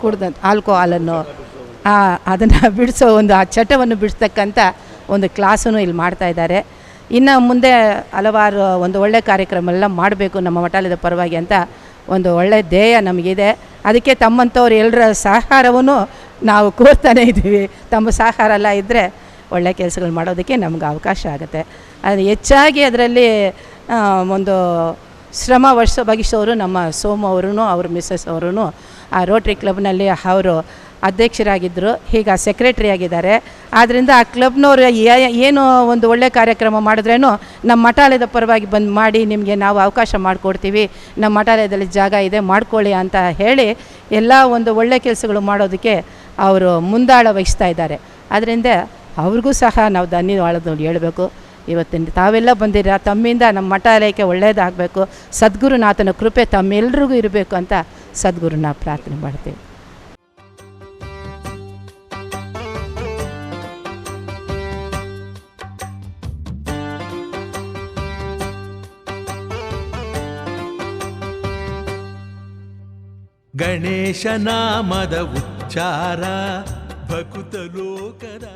ಕುಡ್ದು ಆಲ್ಕೋಹಾಲನ್ನು ಅದನ್ನು ಬಿಡಿಸೋ ಒಂದು ಆ ಚಟವನ್ನು ಬಿಡಿಸ್ತಕ್ಕಂಥ ಒಂದು ಕ್ಲಾಸನ್ನು ಇಲ್ಲಿ ಮಾಡ್ತಾಯಿದ್ದಾರೆ. ಇನ್ನು ಮುಂದೆ ಹಲವಾರು ಒಂದು ಒಳ್ಳೆಯ ಕಾರ್ಯಕ್ರಮ ಎಲ್ಲ ಮಾಡಬೇಕು ನಮ್ಮ ಮಠಾಲಯದ ಪರವಾಗಿ ಅಂತ ಒಂದು ಒಳ್ಳೆಯ ಧ್ಯೇಯ ನಮಗಿದೆ. ಅದಕ್ಕೆ ತಮ್ಮಂಥವ್ರು ಎಲ್ಲರ ಸಹಕಾರವನ್ನು ನಾವು ಕೋರ್ತಾನೇ ಇದ್ದೀವಿ. ತಮ್ಮ ಸಹಕಾರ ಎಲ್ಲ ಇದ್ದರೆ ಒಳ್ಳೆಯ ಕೆಲಸಗಳು ಮಾಡೋದಕ್ಕೆ ನಮ್ಗೆ ಅವಕಾಶ ಆಗುತ್ತೆ. ಅದು ಹೆಚ್ಚಾಗಿ ಅದರಲ್ಲಿ ಒಂದು ಶ್ರಮ ವಹಿಸೋರು ನಮ್ಮ ಸೋಮು ಅವರು, ಅವ್ರ ಮಿಸ್ಸಸ್ ಅವರು ಆ ರೋಟ್ರಿ ಕ್ಲಬ್ನಲ್ಲಿ ಅವರು ಅಧ್ಯಕ್ಷರಾಗಿದ್ದರು, ಈಗ ಸೆಕ್ರೆಟ್ರಿ ಆಗಿದ್ದಾರೆ. ಆದ್ದರಿಂದ ಆ ಕ್ಲಬ್ನವರು ಏನು ಒಂದು ಒಳ್ಳೆಯ ಕಾರ್ಯಕ್ರಮ ಮಾಡಿದ್ರೇನು ನಮ್ಮ ಮಠಾಲಯದ ಪರವಾಗಿ ಬಂದು ಮಾಡಿ, ನಿಮಗೆ ನಾವು ಅವಕಾಶ ಮಾಡಿಕೊಡ್ತೀವಿ, ನಮ್ಮ ಮಠಾಲಯದಲ್ಲಿ ಜಾಗ ಇದೆ ಮಾಡ್ಕೊಳ್ಳಿ ಅಂತ ಹೇಳಿ ಎಲ್ಲ ಒಂದು ಒಳ್ಳೆಯ ಕೆಲಸಗಳು ಮಾಡೋದಕ್ಕೆ ಅವರು ಮುಂದಾಳ ವಹಿಸ್ತಾ ಇದ್ದಾರೆ. ಅದರಿಂದ ಅವ್ರಿಗೂ ಸಹ ನಾವು ಧನ್ಯವಾದ ಹೇಳಬೇಕು. ಇವತ್ತಿನ ತಾವೆಲ್ಲ ಬಂದಿರ, ತಮ್ಮಿಂದ ನಮ್ಮ ಮಠಾಲಯಕ್ಕೆ ಒಳ್ಳೆಯದಾಗಬೇಕು, ಸದ್ಗುರುನಾಥನ ಕೃಪೆ ತಮ್ಮೆಲ್ಲರಿಗೂ ಇರಬೇಕು ಅಂತ ಸದ್ಗುರುನ ಪ್ರಾರ್ಥನೆ ಮಾಡ್ತೀವಿ. ಗಣೇಶ ನಾಮದ ಉಚ್ಚಾರ ಭಕುತ ಲೋಕದ